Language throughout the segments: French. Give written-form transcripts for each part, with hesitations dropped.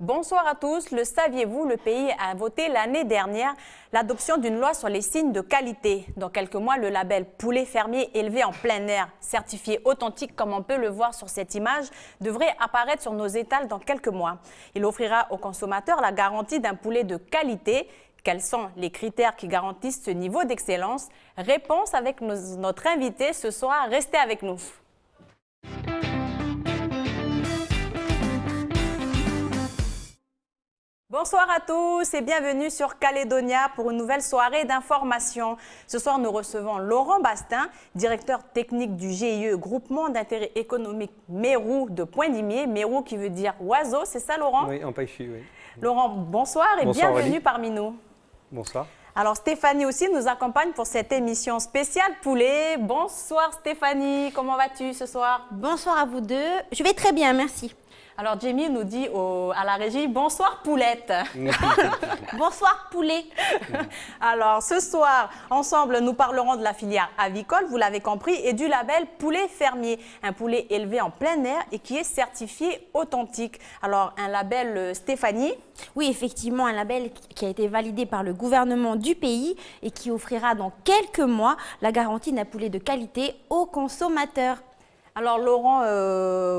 Bonsoir à tous. Le saviez-vous, le pays a voté l'année dernière l'adoption d'une loi sur les signes de qualité. Dans quelques mois, le label poulet fermier élevé en plein air, certifié authentique comme on peut le voir sur cette image, devrait apparaître sur nos étals dans quelques mois. Il offrira aux consommateurs la garantie d'un poulet de qualité. Quels sont les critères qui garantissent ce niveau d'excellence? Réponse avec notre invité ce soir. Restez avec nous. Bonsoir à tous et bienvenue sur Calédonia pour une nouvelle soirée d'information. Ce soir, nous recevons Laurent Bastin, directeur technique du GIE, Groupement d'intérêt économique Mérou de Poindimié. Mérou qui veut dire oiseau, c'est ça Laurent? Oui, en paichi, oui. Laurent, bonsoir et bonsoir, bienvenue Aurélie. Parmi nous. Bonsoir. Alors Stéphanie aussi nous accompagne pour cette émission spéciale poulet. Bonsoir Stéphanie, comment vas-tu ce soir? Bonsoir à vous deux, je vais très bien, merci. Alors Jamie nous dit à la régie, bonsoir poulette. Bonsoir poulet. Alors ce soir, ensemble, nous parlerons de la filière avicole, vous l'avez compris, et du label poulet fermier. Un poulet élevé en plein air et qui est certifié authentique. Alors un label Stéphanie? Oui, effectivement, un label qui a été validé par le gouvernement du pays et qui offrira dans quelques mois la garantie d'un poulet de qualité aux consommateurs. Alors Laurent,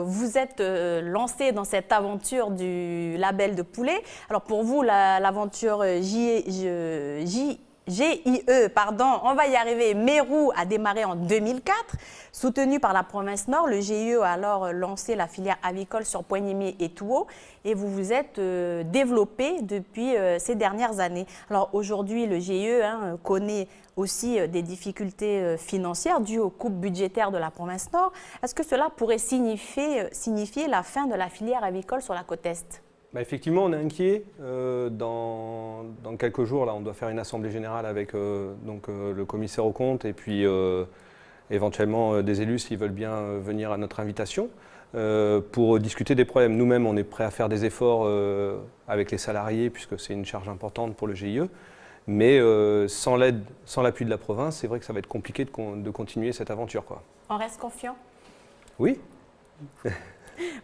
vous êtes lancé dans cette aventure du label de poulet. Alors pour vous, l'aventure GIE, on va y arriver, Mérou a démarré en 2004. Soutenu par la province Nord, le GIE a alors lancé la filière avicole sur Poindimié et Touault et vous vous êtes développé depuis ces dernières années. Alors aujourd'hui, le GIE connaît aussi des difficultés financières dues aux coupes budgétaires de la province Nord. Est-ce que cela pourrait signifier la fin de la filière avicole sur la côte Est? Effectivement, on est inquiet. Dans quelques jours, là, on doit faire une assemblée générale avec le commissaire aux comptes et puis éventuellement des élus s'ils veulent bien venir à notre invitation pour discuter des problèmes. Nous-mêmes, on est prêt à faire des efforts avec les salariés puisque c'est une charge importante pour le GIE. Mais sans l'appui de la province, c'est vrai que ça va être compliqué de continuer cette aventure, quoi. On reste confiant? Oui.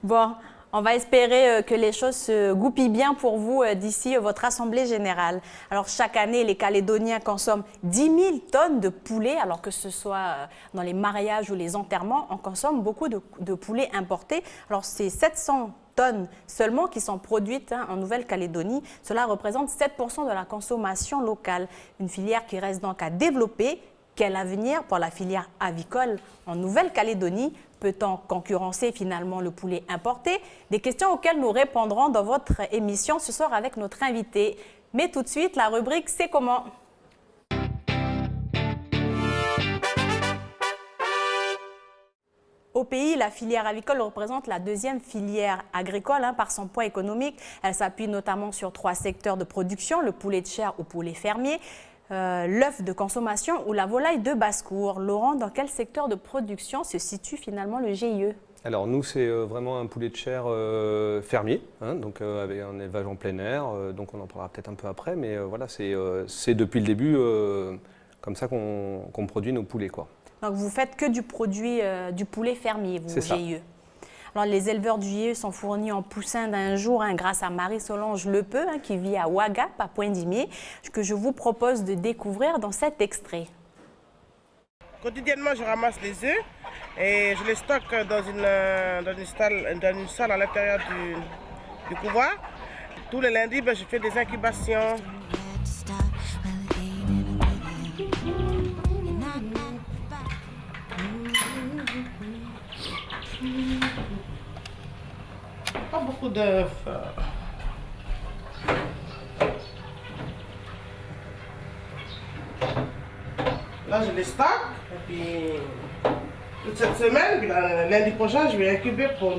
Bon. On va espérer que les choses se goupillent bien pour vous d'ici votre assemblée générale. Alors chaque année, les Calédoniens consomment 10 000 tonnes de poulet, alors que ce soit dans les mariages ou les enterrements, on consomme beaucoup de poulet importé. Alors c'est 700 tonnes seulement qui sont produites en Nouvelle-Calédonie. Cela représente 7% de la consommation locale. Une filière qui reste donc à développer. Quel avenir pour la filière avicole en Nouvelle-Calédonie? Peut-on concurrencer finalement le poulet importé? Des questions auxquelles nous répondrons dans votre émission ce soir avec notre invité. Mais tout de suite, la rubrique C'est comment? Au pays, la filière avicole représente la deuxième filière agricole par son poids économique. Elle s'appuie notamment sur 3 secteurs de production, le poulet de chair ou poulet fermier, l'œuf de consommation ou la volaille de basse-cour. Laurent, dans quel secteur de production se situe finalement le GIE? Alors nous, c'est vraiment un poulet de chair fermier, donc avec un élevage en plein air, donc on en parlera peut-être un peu après, mais voilà, c'est depuis le début comme ça qu'on produit nos poulets, quoi. Donc vous faites que du produit du poulet fermier, vous, au GIE? Alors, les éleveurs du GIE sont fournis en poussins d'un jour grâce à Marie-Solange Lepeu, qui vit à Ouagap, à Poindimié, que je vous propose de découvrir dans cet extrait. Quotidiennement, je ramasse les œufs et je les stocke dans une salle à l'intérieur du couloir. Tous les lundis, je fais des incubations. Pas beaucoup d'œufs. Là, je les stocke. Et puis, toute cette semaine, puis lundi prochain, je vais incuber pour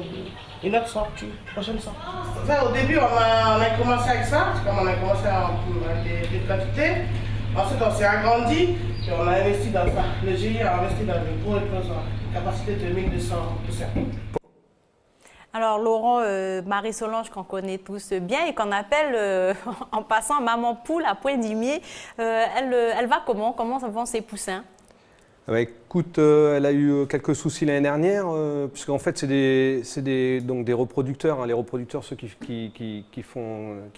une autre sortie, prochaine sortie. Ça, au début, on a commencé avec ça, parce qu'on a commencé avec des quantités. Ensuite, on s'est agrandi, puis on a investi dans ça. Le GIE a investi dans le gros éclosoir, capacité de 1200 poussins. Alors Laurent, Marie-Solange qu'on connaît tous bien et qu'on appelle en passant Maman Poule à Poindimié, elle va comment? Comment vont ses poussins? Écoute, elle a eu quelques soucis l'année dernière, puisqu'en fait, donc des reproducteurs. Hein. Les reproducteurs, ceux qui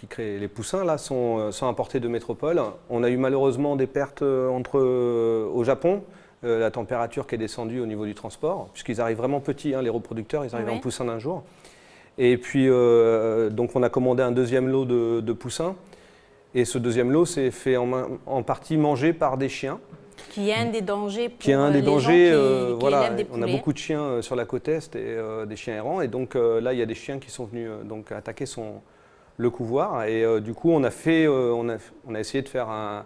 créent les poussins, là, sont importés de métropole. On a eu malheureusement des pertes au Japon, la température qui est descendue au niveau du transport, puisqu'ils arrivent vraiment petits, hein, les reproducteurs, ils arrivent en poussin d'un jour. Et puis, donc, on a commandé un deuxième lot de poussins. Et ce deuxième lot s'est fait en partie manger par des chiens. Qui est un des dangers pour qui est un des dangers, qui voilà, élèvent des poulets. on a beaucoup de chiens sur la côte Est et des chiens errants. Et donc là, il y a des chiens qui sont venus donc, attaquer le couvoir. Et du coup, on a essayé de faire un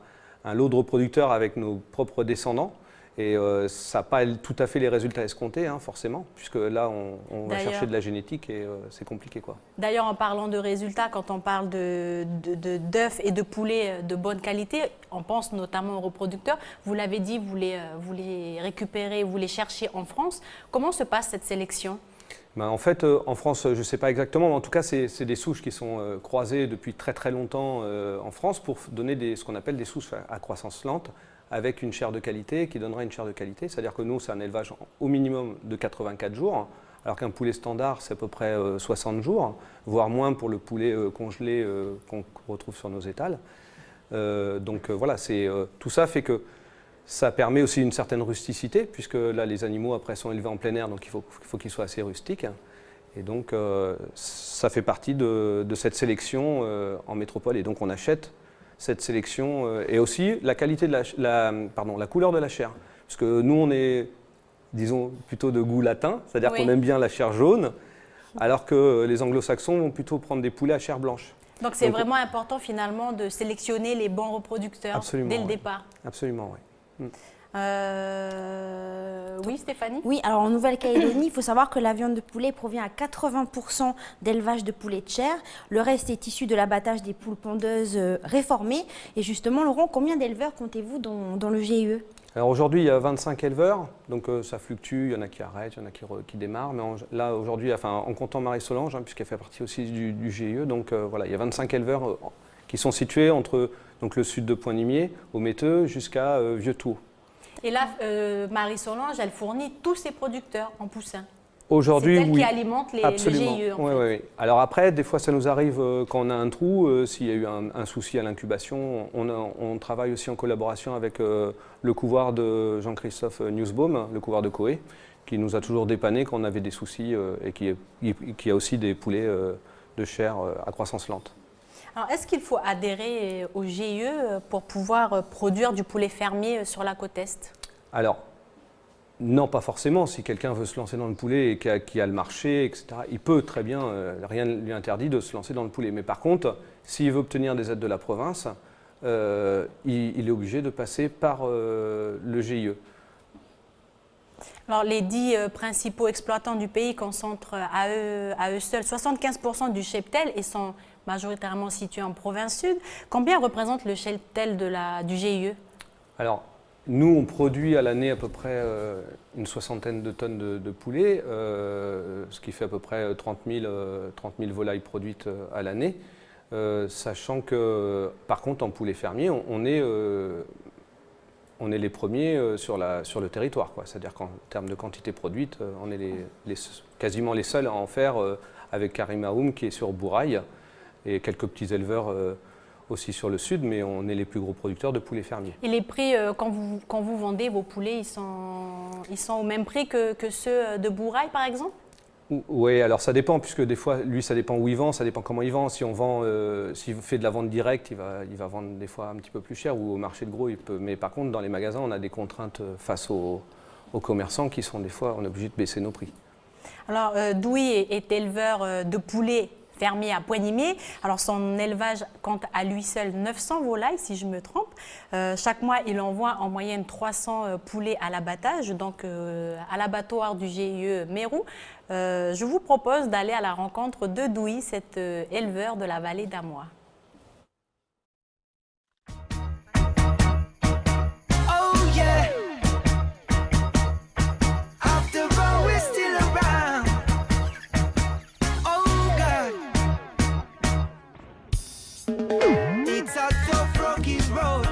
lot de reproducteurs avec nos propres descendants. Et ça n'a pas tout à fait les résultats escomptés, hein, forcément, puisque là, on va chercher de la génétique et c'est compliqué, quoi. D'ailleurs, en parlant de résultats, quand on parle d'œufs et de poulets de bonne qualité, on pense notamment aux reproducteurs. Vous l'avez dit, vous les récupérez, vous les cherchez en France. Comment se passe cette sélection ? En fait, en France, je ne sais pas exactement, mais en tout cas, c'est des souches qui sont croisées depuis très très longtemps en France pour donner ce qu'on appelle des souches à croissance lente, avec une chair de qualité qui donnera une chair de qualité. C'est-à-dire que nous, c'est un élevage au minimum de 84 jours, alors qu'un poulet standard, c'est à peu près 60 jours, voire moins pour le poulet congelé qu'on retrouve sur nos étals. Donc voilà, tout ça fait que ça permet aussi une certaine rusticité, puisque là, les animaux, après, sont élevés en plein air, donc il faut qu'ils soient assez rustiques. Et donc, ça fait partie de cette sélection en métropole. Et donc, on achète cette sélection et aussi la qualité de la couleur de la chair. Parce que nous, on est, disons, plutôt de goût latin, c'est-à-dire qu'on aime bien la chair jaune, alors que les anglo-saxons vont plutôt prendre des poulets à chair blanche. Donc c'est vraiment important finalement de sélectionner les bons reproducteurs dès le départ. Absolument, oui. Oui, Stéphanie ? Oui, alors en Nouvelle-Calédonie, il faut savoir que la viande de poulet provient à 80% d'élevage de poulets de chair. Le reste est issu de l'abattage des poules pondeuses réformées. Et justement, Laurent, combien d'éleveurs comptez-vous dans le GIE ? Alors aujourd'hui, il y a 25 éleveurs, donc ça fluctue, il y en a qui arrêtent, il y en a qui démarrent. Mais là, aujourd'hui, en comptant Marie-Solange, hein, puisqu'elle fait partie aussi du GIE, donc voilà, il y a 25 éleveurs qui sont situés entre donc, le sud de Pointe-Nimier, au Méteux, jusqu'à Vieux-Tours. Et là, Marie-Solange, elle fournit tous ses producteurs en poussins. Aujourd'hui, c'est elle qui alimente le GIE, en fait. Oui. Alors après, des fois, ça nous arrive quand on a un trou, s'il y a eu un souci à l'incubation, on travaille aussi en collaboration avec le couvoir de Jean-Christophe Nussbaum, le couvoir de Coé, qui nous a toujours dépanné quand on avait des soucis et qui a aussi des poulets de chair à croissance lente. Alors, est-ce qu'il faut adhérer au GIE pour pouvoir produire du poulet fermier sur la côte Est ? Alors, non, pas forcément. Si quelqu'un veut se lancer dans le poulet et qui a le marché, etc., il peut très bien, rien ne lui interdit de se lancer dans le poulet. Mais par contre, s'il veut obtenir des aides de la province, il est obligé de passer par le GIE. Alors, les 10 principaux exploitants du pays concentrent à eux seuls 75% du cheptel et sont majoritairement situés en province sud. Combien représente le cheptel du GIE ? Alors, nous, on produit à l'année à peu près une soixantaine de tonnes de poulets, ce qui fait à peu près 30 000 volailles produites à l'année, sachant que, par contre, en poulet fermier, on est les premiers sur le territoire. C'est-à-dire qu'en termes de quantité produite, on est quasiment les seuls à en faire avec Karim Aoum qui est sur Bourail et quelques petits éleveurs aussi sur le sud, mais on est les plus gros producteurs de poulets fermiers. Et les prix, quand vous vendez vos poulets, ils sont au même prix que ceux de Bourail, par exemple ? Oui, alors ça dépend, puisque des fois, lui, ça dépend où il vend, ça dépend comment il vend. S'il fait de la vente directe, il va vendre des fois un petit peu plus cher, ou au marché de gros, il peut. Mais par contre, dans les magasins, on a des contraintes face aux commerçants qui sont des fois, on est obligé de baisser nos prix. Alors, Douy est éleveur de poulets fermier à Pointe-Nimier. Alors son élevage compte à lui seul 900 volailles, si je me trompe. Chaque mois, il envoie en moyenne 300 poulets à l'abattage, donc à l'abattoir du GIE Mérou. Je vous propose d'aller à la rencontre de Douy, cet éleveur de la vallée d'Amois. It's a tough rocky road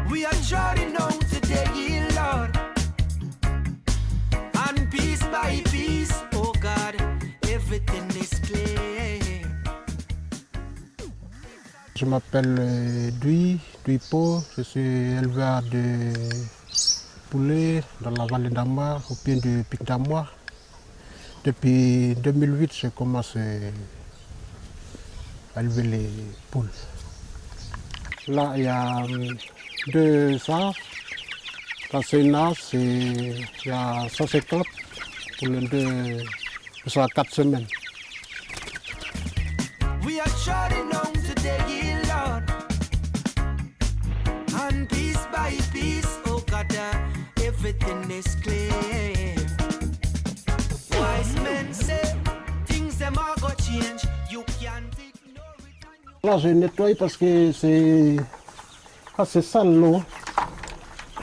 we are trotting on today, Lord. everything is clear. Je m'appelle Duipo, je suis éleveur de poulets dans la vallée d'Amar, au pied du pic d'Amar. Depuis 2008, j'ai commencé à élever les poules. Là, il y a 2 âges. Quand c'est une âge, il y a 150 pour les 2, soit 4 semaines. We are shutting down today, Lord. And piece by piece, oh God, everything is clear. Wise men say things them are gonna change. You can't ignore it. Là, je nettoie parce que c'est sale l'eau.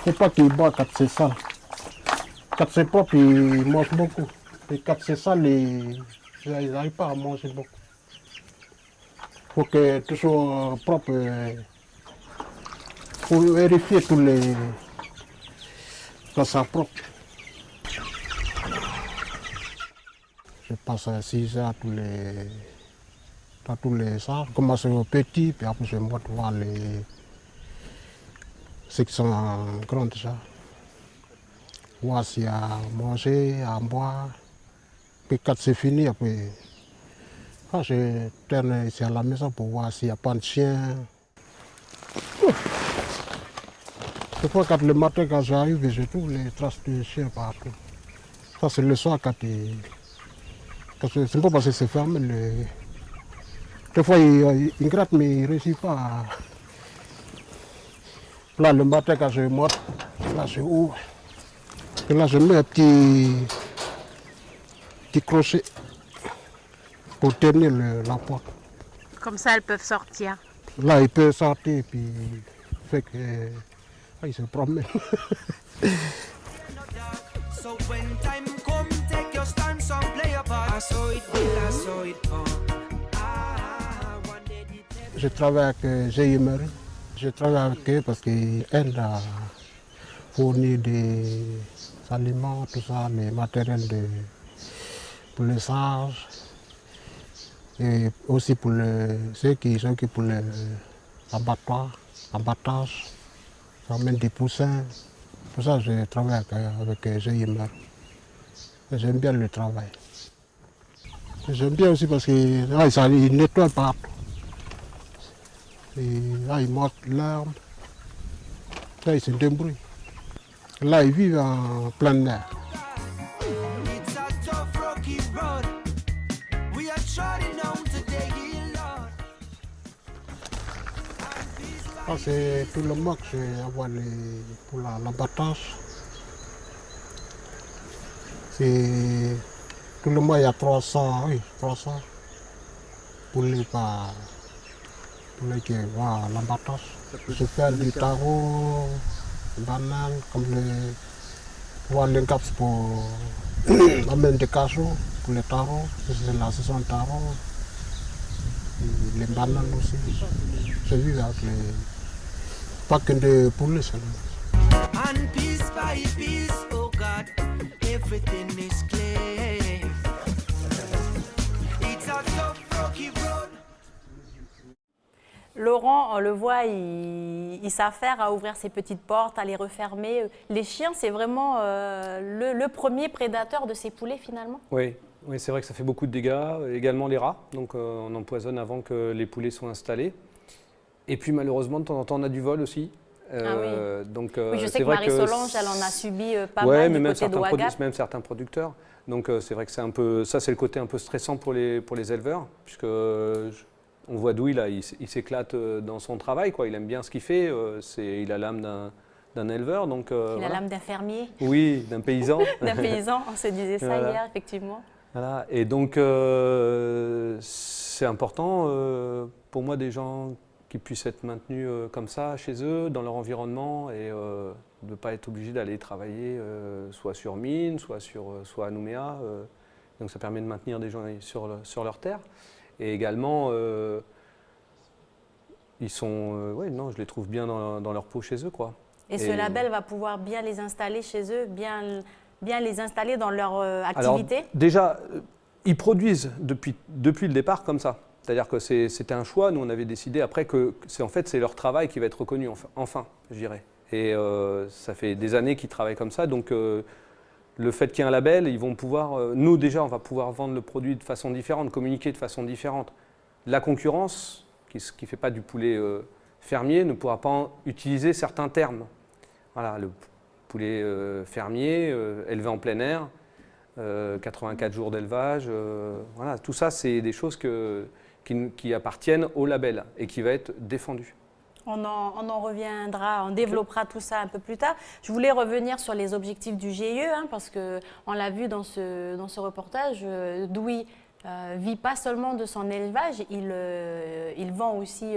Il ne faut pas qu'il boit quand c'est sale. Quand c'est propre, il mange beaucoup. Et quand c'est sale, ils n'arrivent pas à manger beaucoup. Il faut que tout soit propre. Il faut vérifier tous les. Quand c'est propre. Je passe 6 heures dans tous les salles. Je commence au petit, puis après je monte voir ceux qui sont grands déjà. Voir s'il y a à manger, à boire. Puis quand c'est fini, après, je tourne ici à la maison pour voir s'il n'y a pas de chien. Des fois, le matin, quand j'arrive, je trouve les traces de chiens partout. Ça, c'est le soir quand c'est pas parce que c'est fermé. Des fois, il gratte, mais il ne réussit pas. Là, le matin, quand je monte, là, je ouvre. Et là, je mets un petit crochet pour tenir la porte. Comme ça, elles peuvent sortir. Là, il peut sortir et puis fait que il se promène. So when time come, take your stance and play your part. I saw it build, I saw it come. One day the Je travaille avec GIMR. Je travaille avec eux parce qu'ils aident à fournir des aliments, tout ça, les matériels pour les sages. Et aussi pour ceux qui s'occupent pour l'abattage. J'emmène des poussins. Pour ça, je travaille avec GIMR. J'aime bien le travail. J'aime bien aussi parce qu'ils nettoient partout. Et là, ils mangent l'herbe. Là, ils se débrouillent. Là, ils vivent en plein air. It's a tough rocky road. We are trotting down today, Lord. Ça, c'est tout le mois que je envoie pour l'abattage. C'est tout le mois, il y a 300 poulets qui vont à l'abattage. Je fais du taro, des bananes, comme les gaps pour amener des cachots pour les tarots. C'est la saison de taro. Et les bananes aussi. Je vis avec pas que des poulets seulement. And piece by piece, oh God, everything is clear. It's a tough rocky road. Laurent, on le voit, il s'affaire à ouvrir ses petites portes, à les refermer. Les chiens, c'est vraiment le premier prédateur de ces poulets finalement. Oui, c'est vrai que ça fait beaucoup de dégâts. Également les rats, donc on empoisonne avant que les poulets soient installés. Et puis malheureusement, de temps en temps, on a du vol aussi. Donc, oui, je sais c'est que vrai Marie-Solange, elle en a subi pas mal du côté de Ouaga. Même certains producteurs. Donc c'est vrai que c'est un peu, ça c'est le côté un peu stressant pour les éleveurs, puisque on voit Douy là, il s'éclate dans son travail, quoi. Il aime bien ce qu'il fait. Il a l'âme d'un éleveur, donc. Il a voilà. l'âme d'un fermier. Oui, d'un paysan. D'un paysan, on se disait ça Voilà. hier, effectivement. Voilà. Et donc c'est important pour moi des gens qui puissent être maintenus comme ça chez eux, dans leur environnement, et de ne pas être obligés d'aller travailler soit sur mine, soit à Nouméa. Donc ça permet de maintenir des gens sur leur terre. Et également, ils sont, je les trouve bien dans leur peau chez eux, quoi. Et ce label va pouvoir bien les installer chez eux, bien les installer dans leur activité. Alors, déjà, Ils produisent depuis le départ comme ça. C'est-à-dire que c'était un choix. Nous, on avait décidé après que en fait, c'est leur travail qui va être reconnu, enfin, je dirais. Et ça fait des années qu'ils travaillent comme ça. Donc, le fait qu'il y ait un label, ils vont pouvoir... nous, déjà, on va pouvoir vendre le produit de façon différente, communiquer de façon différente. La concurrence, qui ne fait pas du poulet fermier, ne pourra pas utiliser certains termes. Voilà, le poulet fermier, élevé en plein air, 84 jours d'élevage, voilà, tout ça, c'est des choses qui appartiennent au label et qui va être défendu. On en reviendra, on développera tout ça un peu plus tard. Je voulais revenir sur les objectifs du GIE, parce qu'on l'a vu dans ce reportage, Douy vit pas seulement de son élevage, il vend aussi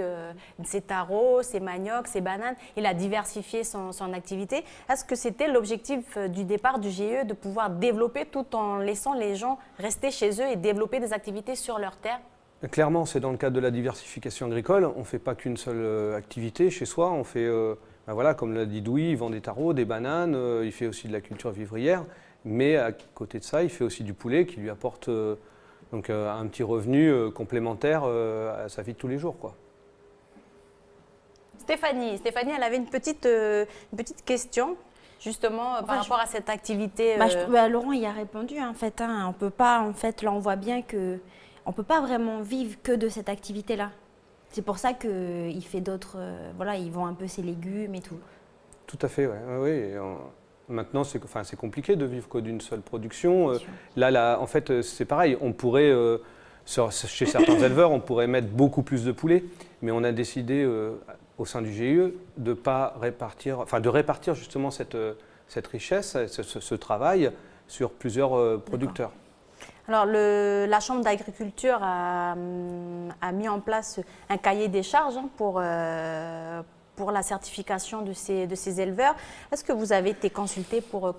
ses tarots, ses maniocs, ses bananes. Il a diversifié son activité. Est-ce que c'était l'objectif du départ du GIE de pouvoir développer tout en laissant les gens rester chez eux et développer des activités sur leur terre? Clairement, c'est dans le cadre de la diversification agricole. On ne fait pas qu'une seule activité chez soi. On fait, voilà, comme l'a dit Douy, il vend des tarots, des bananes, il fait aussi de la culture vivrière. Mais à côté de ça, il fait aussi du poulet qui lui apporte donc, un petit revenu complémentaire à sa vie de tous les jours, quoi. Stéphanie, elle avait une petite question justement par rapport à cette activité. Laurent y a répondu en fait. On peut pas, en fait, là on voit bien que on peut pas vraiment vivre que de cette activité-là. C'est pour ça qu'il fait d'autres, voilà, il vend un peu ses légumes et tout. Tout à fait, oui. Maintenant, c'est compliqué de vivre que d'une seule production. Là, en fait, c'est pareil. On pourrait, chez certains éleveurs, on pourrait mettre beaucoup plus de poulets, mais on a décidé au sein du GIE de pas répartir, de répartir justement cette richesse, ce travail sur plusieurs producteurs. Alors, la Chambre d'agriculture a mis en place un cahier des charges pour la certification de ces éleveurs. Est-ce que vous avez été consulté pour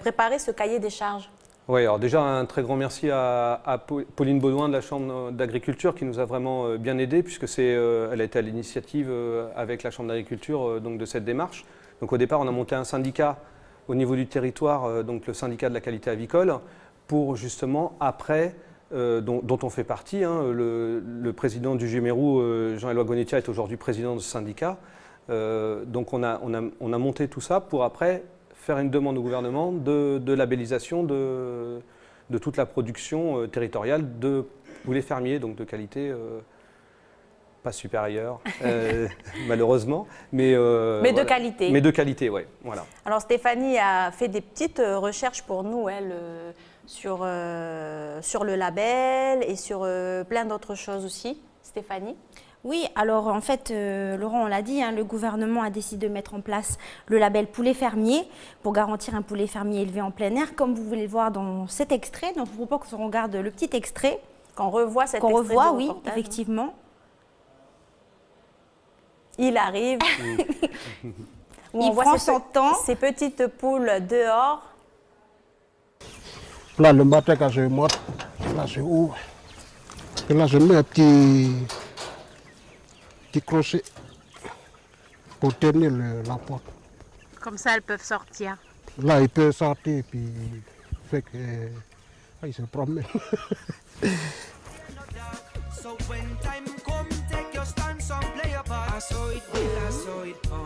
préparer ce cahier des charges? Oui, alors déjà un très grand merci à Pauline Baudouin de la Chambre d'agriculture qui nous a vraiment bien aidés puisque elle a été à l'initiative avec la Chambre d'agriculture donc de cette démarche. Donc au départ, on a monté un syndicat au niveau du territoire, donc le syndicat de la qualité avicole, pour justement après, dont on fait partie, le président du GIE, Jean-Éloi Gonetia, est aujourd'hui président de ce syndicat. Donc on a monté tout ça pour après faire une demande au gouvernement de labellisation de toute la production territoriale de poulets fermiers, donc de qualité pas supérieure, malheureusement, mais de voilà. qualité. Mais de qualité, oui. Voilà. Alors Stéphanie a fait des petites recherches pour nous, sur le label et sur plein d'autres choses aussi. Stéphanie? Oui, alors en fait, Laurent, on l'a dit, le gouvernement a décidé de mettre en place le label poulet fermier pour garantir un poulet fermier élevé en plein air, comme vous voulez le voir dans cet extrait. Donc je vous propose qu'on regarde le petit extrait. Qu'on revoit cet extrait. Qu'on revoit, oui, reportage, effectivement. Il arrive. Il prend son temps. Ces petites poules dehors. Là, le matin, quand je monte, là, je ouvre. Et là, je mets un petit crochet pour tenir la porte. Comme ça, elles peuvent sortir. Là, il peut sortir, puis fait que il se promène. So when time come, take your stance and play your part. I saw it will, I saw it come.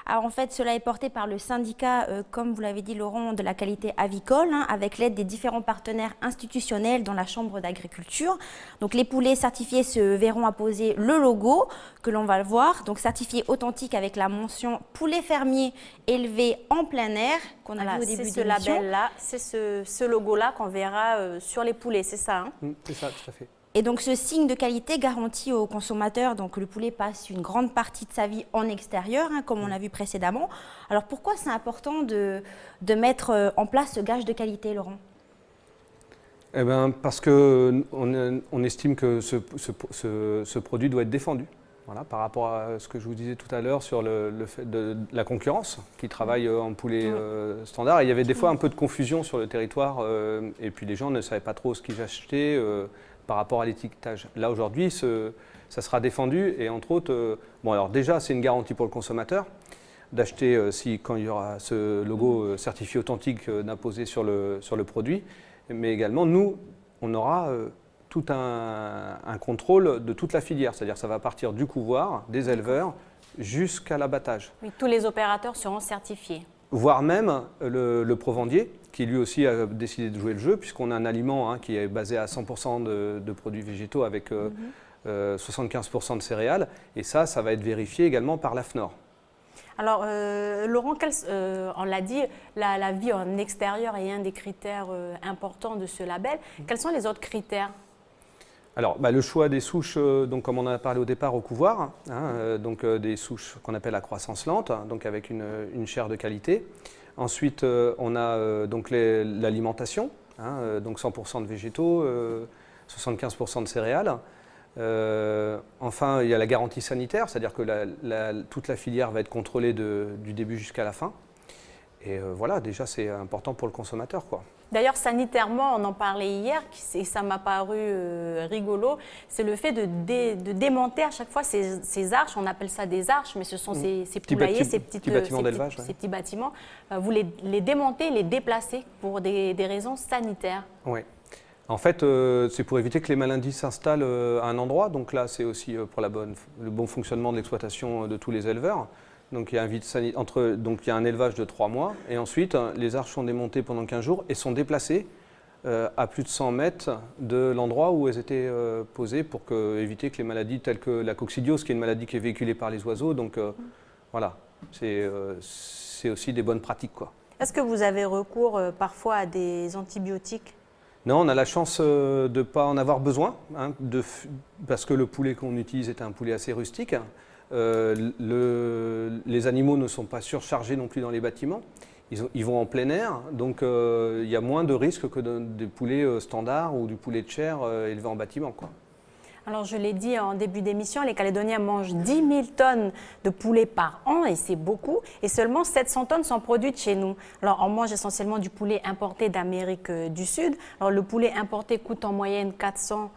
Alors en fait, cela est porté par le syndicat, comme vous l'avez dit Laurent, de la qualité avicole, avec l'aide des différents partenaires institutionnels dans la Chambre d'agriculture. Donc les poulets certifiés se verront apposer le logo, que l'on va le voir, donc certifié authentique avec la mention poulet fermier élevé en plein air, qu'on a vu au début de l'émission. C'est ce label-là, c'est ce logo-là qu'on verra sur les poulets, c'est ça, C'est ça, tout à fait. Et donc ce signe de qualité garantit aux consommateurs donc, que le poulet passe une grande partie de sa vie en extérieur, comme on l'a vu précédemment. Alors pourquoi c'est important de mettre en place ce gage de qualité, Laurent? Eh bien, parce qu'on estime que ce produit doit être défendu. Voilà, par rapport à ce que je vous disais tout à l'heure sur le fait de la concurrence qui travaille en poulet standard. Et il y avait des fois un peu de confusion sur le territoire et puis les gens ne savaient pas trop ce qu'ils achetaient par rapport à l'étiquetage. Là aujourd'hui, ça sera défendu et entre autres, bon alors déjà c'est une garantie pour le consommateur. d'acheter quand il y aura ce logo certifié authentique d'imposer sur le produit. Mais également, nous, on aura tout un contrôle de toute la filière. C'est-à-dire que ça va partir du couvoir, des éleveurs, jusqu'à l'abattage. Oui, tous les opérateurs seront certifiés. Voire même le provendier, qui lui aussi a décidé de jouer le jeu, puisqu'on a un aliment qui est basé à 100% de produits végétaux avec 75% de céréales. Et ça va être vérifié également par l'AFNOR. Alors, Laurent, on l'a dit, la vie en extérieur est un des critères importants de ce label. Quels sont les autres critères? Alors, le choix des souches, donc, comme on en a parlé au départ, au couvoir, donc des souches qu'on appelle à croissance lente, donc avec une chair de qualité. Ensuite, on a donc l'alimentation, donc 100% de végétaux, 75% de céréales. Enfin, il y a la garantie sanitaire, c'est-à-dire que toute la filière va être contrôlée du début jusqu'à la fin. Et voilà, déjà, c'est important pour le consommateur, quoi. D'ailleurs, sanitairement, on en parlait hier, et ça m'a paru rigolo, c'est le fait de démonter à chaque fois ces arches, on appelle ça des arches, mais ce sont ces poulaillers, ces petits bâtiments d'élevage. Ces petits bâtiments, vous les démontez, les déplacez pour des raisons sanitaires. Oui. En fait, c'est pour éviter que les maladies s'installent à un endroit, donc là, c'est aussi pour le bon fonctionnement de l'exploitation de tous les éleveurs. Donc il y a un élevage de 3 mois et ensuite les arches sont démontées pendant 15 jours et sont déplacées à plus de 100 mètres de l'endroit où elles étaient posées pour éviter que les maladies telles que la coccidiose, qui est une maladie qui est véhiculée par les oiseaux, donc voilà, c'est aussi des bonnes pratiques, quoi. Est-ce que vous avez recours parfois à des antibiotiques? Non, on a la chance de ne pas en avoir besoin, parce que le poulet qu'on utilise est un poulet assez rustique. Les animaux ne sont pas surchargés non plus dans les bâtiments. Ils vont en plein air, donc il y a moins de risques que des poulets standards ou du poulet de chair élevé en bâtiment, quoi. Alors, je l'ai dit en début d'émission, les Calédoniens mangent 10 000 tonnes de poulet par an, et c'est beaucoup, et seulement 700 tonnes sont produites chez nous. Alors, on mange essentiellement du poulet importé d'Amérique du Sud. Alors, le poulet importé coûte en moyenne 400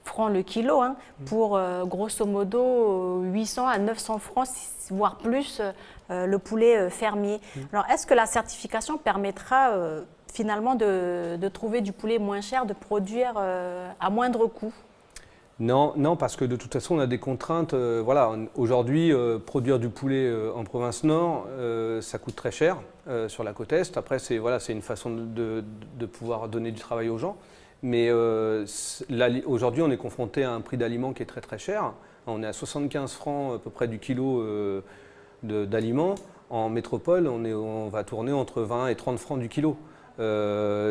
francs le kilo, pour grosso modo 800 à 900 francs, voire plus, le poulet fermier. Alors, est-ce que la certification permettra finalement de trouver du poulet moins cher, de produire à moindre coût? Non, parce que de toute façon, on a des contraintes. Voilà, aujourd'hui, produire du poulet en province nord, ça coûte très cher sur la côte est. Après, c'est une façon de pouvoir donner du travail aux gens. Mais aujourd'hui, on est confronté à un prix d'aliment qui est très très cher. On est à 75 francs à peu près du kilo d'aliments. En métropole, on va tourner entre 20 et 30 francs du kilo.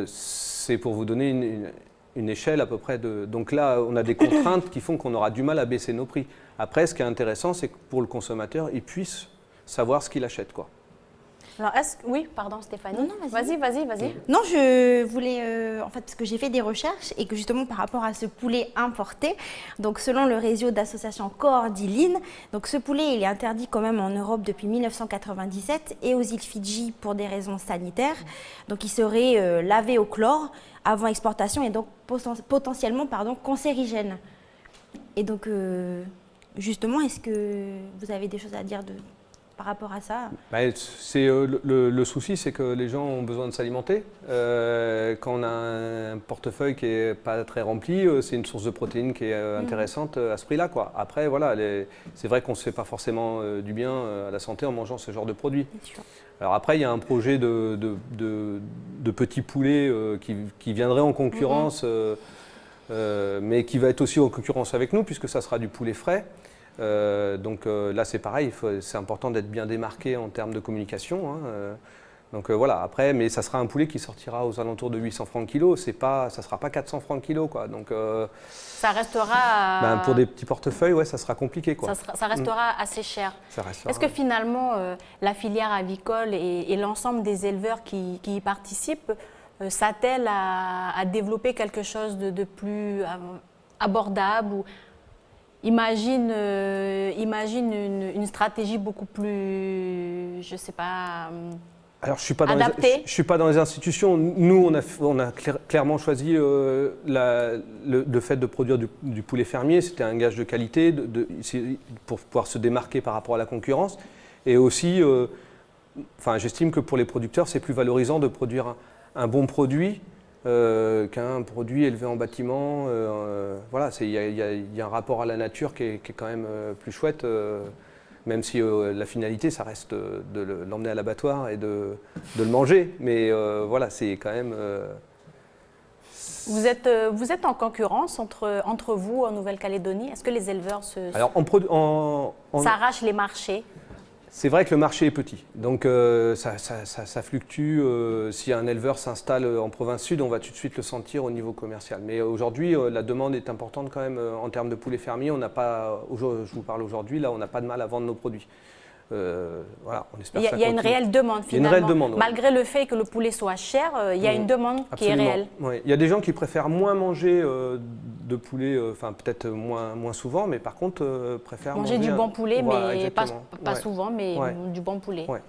C'est pour vous donner une échelle à peu près de... Donc là, on a des contraintes qui font qu'on aura du mal à baisser nos prix. Après, ce qui est intéressant, c'est que pour le consommateur, il puisse savoir ce qu'il achète, quoi. Alors, oui, pardon Stéphanie. Non, vas-y. Vas-y. Non, je voulais, en fait, parce que j'ai fait des recherches et que justement par rapport à ce poulet importé, donc selon le réseau d'associations Coordiline, donc ce poulet, il est interdit quand même en Europe depuis 1997 et aux îles Fidji pour des raisons sanitaires. Donc il serait lavé au chlore avant exportation et donc potentiellement cancérigène. Et donc, justement, est-ce que vous avez des choses à dire par rapport à ça? Le souci, c'est que les gens ont besoin de s'alimenter. Quand on a un portefeuille qui n'est pas très rempli, c'est une source de protéines qui est intéressante à ce prix-là, quoi. Après, voilà, c'est vrai qu'on ne se fait pas forcément du bien à la santé en mangeant ce genre de produits. Alors après, il y a un projet de petits poulets qui viendrait en concurrence, mais qui va être aussi en concurrence avec nous, puisque ça sera du poulet frais. Donc là, c'est pareil, c'est important d'être bien démarqué en termes de communication. Donc voilà, après, mais ça sera un poulet qui sortira aux alentours de 800 francs le kilo, ça ne sera pas 400 francs le kilo, quoi. Donc, ça restera... pour des petits portefeuilles, ouais, ça sera compliqué, quoi. Ça restera assez cher. Est-ce que ouais. finalement, la filière avicole et l'ensemble des éleveurs qui y participent s'attellent à développer quelque chose de plus abordable ou Imagine une stratégie beaucoup plus, je ne sais pas, alors, je ne suis pas dans les institutions. Nous, on a clairement choisi le fait de produire du poulet fermier. C'était un gage de qualité pour pouvoir se démarquer par rapport à la concurrence. Et aussi, j'estime que pour les producteurs, c'est plus valorisant de produire un bon produit qu'un produit élevé en bâtiment. Voilà, il y a un rapport à la nature qui est quand même plus chouette, même si la finalité, ça reste de l'emmener à l'abattoir et de le manger. Mais voilà, c'est quand même... Vous êtes en concurrence entre vous en Nouvelle-Calédonie. Est-ce que les éleveurs Alors, s'arrachent les marchés? C'est vrai que le marché est petit, donc ça fluctue. Si un éleveur s'installe en province sud, on va tout de suite le sentir au niveau commercial. Mais aujourd'hui, la demande est importante quand même en termes de poulets fermiers. On n'a pas, je vous parle aujourd'hui, là, on n'a pas de mal à vendre nos produits. Voilà, on espère que ça Il y a une continue. réelle demande finalement. Il y a une réelle demande, ouais. Malgré le fait que le poulet soit cher, il y a une demande qui est Absolument. réelle. Ouais. Il y a des gens qui préfèrent moins manger de poulet, peut-être moins souvent, mais par contre préfèrent manger du bon poulet, Voilà, mais pas exactement. souvent, mais Ouais. du bon poulet. Ouais.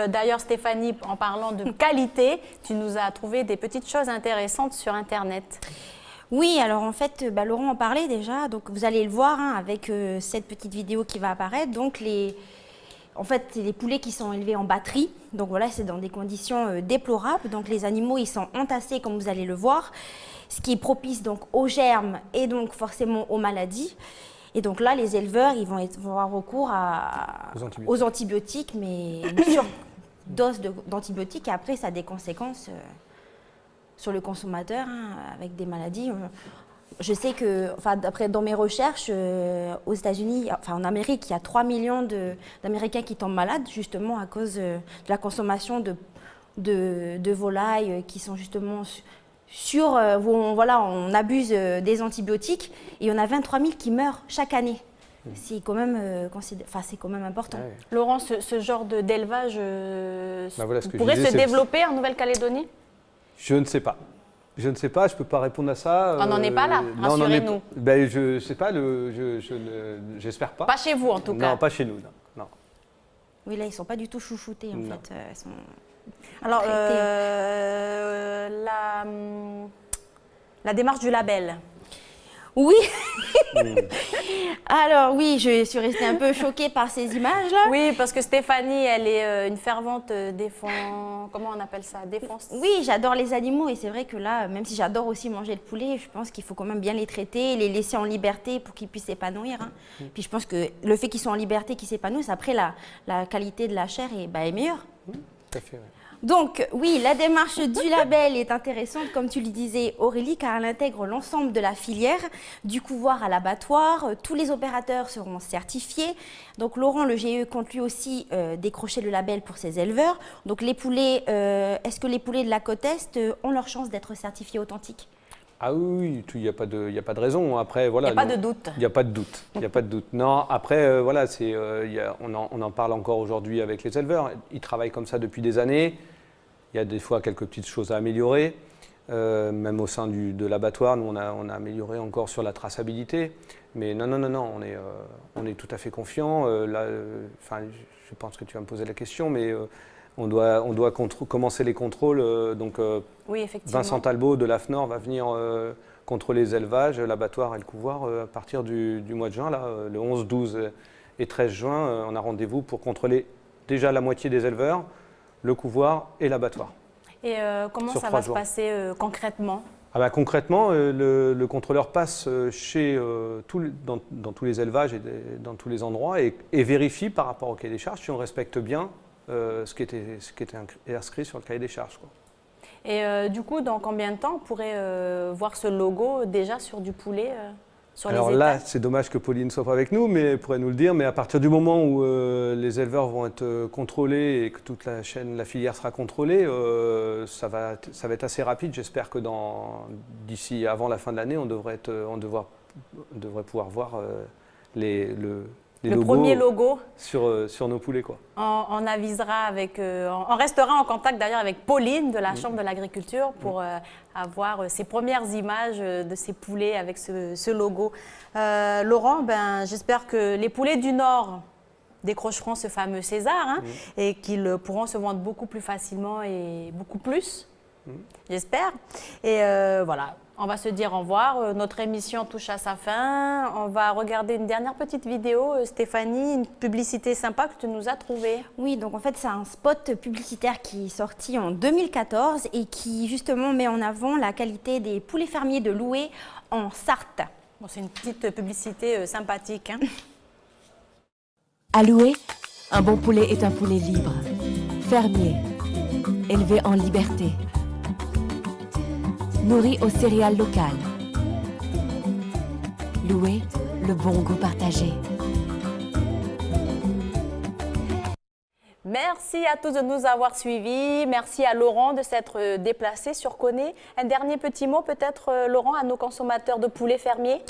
D'ailleurs, Stéphanie, en parlant de qualité, tu nous as trouvé des petites choses intéressantes sur Internet. Oui, alors en fait, Laurent en parlait déjà, donc vous allez le voir avec cette petite vidéo qui va apparaître. Donc en fait, c'est des poulets qui sont élevés en batterie, donc voilà, c'est dans des conditions déplorables. Donc les animaux, ils sont entassés comme vous allez le voir, ce qui est propice donc aux germes et donc forcément aux maladies. Et donc là, les éleveurs, ils vont avoir recours aux antibiotiques, mais une surdose d'antibiotiques, et après, ça a des conséquences sur le consommateur, avec des maladies. Je sais que, d'après dans mes recherches, aux États-Unis, en Amérique, il y a 3 millions d'Américains qui tombent malades justement à cause de la consommation de volailles qui sont justement où on abuse des antibiotiques, et il y en a 23 000 qui meurent chaque année. C'est quand même, c'est quand même important. Ouais. Laurent, ce genre d'élevage Voilà, ce que je pourrait disais, se développer en Nouvelle-Calédonie? Je ne sais pas. Je ne sais pas, je ne peux pas répondre à ça. On n'en est pas là, rassurez-nous. Je ne sais pas, j'espère pas. Pas chez vous en tout cas. Non, pas chez nous, non. Oui, là, ils ne sont pas du tout chouchoutés en fait. Ils sont Alors, traités. la démarche du label. Oui. Alors oui, je suis restée un peu choquée par ces images-là. Oui, parce que Stéphanie, elle est une fervente comment on appelle ça? Défense. Oui, j'adore les animaux, et c'est vrai que là, même si j'adore aussi manger le poulet, je pense qu'il faut quand même bien les traiter, les laisser en liberté pour qu'ils puissent s'épanouir. Puis je pense que le fait qu'ils soient en liberté, qu'ils s'épanouissent, après la qualité de la chair est meilleure. Tout à fait, ouais. Donc oui, la démarche du label est intéressante, comme tu le disais Aurélie, car elle intègre l'ensemble de la filière, du couvoir à l'abattoir. Tous les opérateurs seront certifiés. Donc Laurent, le GIE compte lui aussi décrocher le label pour ses éleveurs. Donc les poulets, est-ce que les poulets de la côte Est ont leur chance d'être certifiés authentiques? Ah oui, il n'y a pas de raison. Après, voilà, Il n'y a pas de doute. Il n'y a pas de doute. Il n'y a pas de doute. Non, après, voilà, on en parle encore aujourd'hui avec les éleveurs. Ils travaillent comme ça depuis des années. Il y a des fois quelques petites choses à améliorer. Même au sein de l'abattoir, nous, on a amélioré encore sur la traçabilité. Mais non, on est tout à fait confiant. Là, je pense que tu vas me poser la question, mais on doit commencer les contrôles. Oui, effectivement. Vincent Talbot de l'AFNOR va venir contrôler les élevages, l'abattoir et le couvoir à partir du mois de juin. Là, le 11, 12 et 13 juin, on a rendez-vous pour contrôler déjà la moitié des éleveurs, le couvoir et l'abattoir. Et comment Sur ça 3 va se jours. passer concrètement? Concrètement, le contrôleur passe dans tous les élevages et dans tous les endroits et vérifie par rapport au cahier des charges si on respecte bien ce qui était inscrit sur le cahier des charges, quoi. Et du coup, dans combien de temps on pourrait voir ce logo déjà sur du poulet sur Alors les là, étals? c'est dommage que Pauline ne soit pas avec nous, mais elle pourrait nous le dire. Mais à partir du moment où les éleveurs vont être contrôlés et que toute la filière sera contrôlée, ça va être assez rapide. J'espère que d'ici avant la fin de l'année, on devrait pouvoir voir le logos premier logo. sur nos poulets, quoi. On avisera on restera en contact d'ailleurs avec Pauline de la Chambre de l'Agriculture pour avoir ces premières images de ces poulets avec ce logo. Laurent, j'espère que les poulets du Nord décrocheront ce fameux César et qu'ils pourront se vendre beaucoup plus facilement et beaucoup plus. J'espère. Et voilà, on va se dire au revoir. Notre émission touche à sa fin. On va regarder une dernière petite vidéo, Stéphanie, une publicité sympa que tu nous as trouvée. Oui, donc en fait, c'est un spot publicitaire qui est sorti en 2014 et qui justement met en avant la qualité des poulets fermiers de Loué en Sarthe. Bon, c'est une petite publicité sympathique, hein. À Loué, un bon poulet est un poulet libre, fermier, élevé en liberté, nourri aux céréales locales. Loué, le bon goût partagé. Merci à tous de nous avoir suivis. Merci à Laurent de s'être déplacé sur Koné. Un dernier petit mot peut-être, Laurent, à nos consommateurs de poulets fermiers.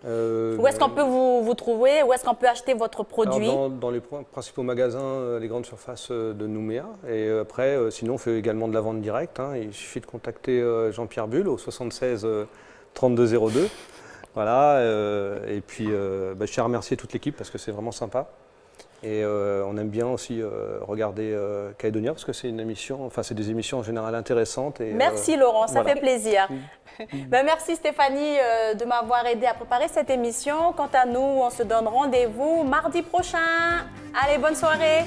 Où est-ce qu'on peut vous trouver? Où est-ce qu'on peut acheter votre produit? Dans les principaux magasins, les grandes surfaces de Nouméa. Et après, sinon, on fait également de la vente directe, hein. Il suffit de contacter Jean-Pierre Bulle au 76 32 02. Voilà. Et puis, je tiens à remercier toute l'équipe parce que c'est vraiment sympa. Et on aime bien aussi regarder Calédonia parce que c'est une émission, enfin c'est des émissions en général intéressantes. Et, merci Laurent, ça voilà. fait plaisir. Merci Stéphanie de m'avoir aidé à préparer cette émission. Quant à nous, on se donne rendez-vous mardi prochain. Allez, bonne soirée.